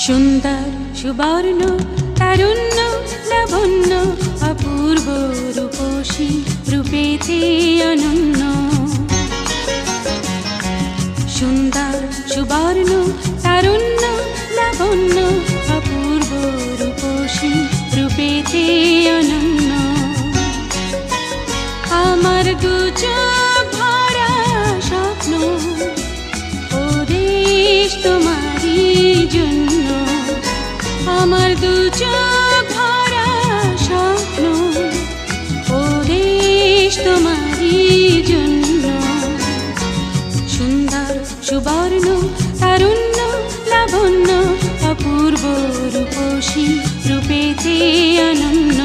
সুন্দর সুবর্ণ তারুণ্য লাবণ্য অপূর্ব রূপসী রূপেতে অনন্য। সুন্দর সুবর্ণ তারুণ্য লাবণ্য অপূর্ব রূপসী রূপেতে অনন্য। আমার দু চোখ ভরা স্বপ্ন ও দেশ তোমারই জন্য। আমার দু চোখ ভরা স্বপ্ন ও দেশ তোমারই জন্য। সুন্দর সুবর্ণ তারুণ্য লাবণ্য অপূর্ব রূপসী রূপেতে অনন্য।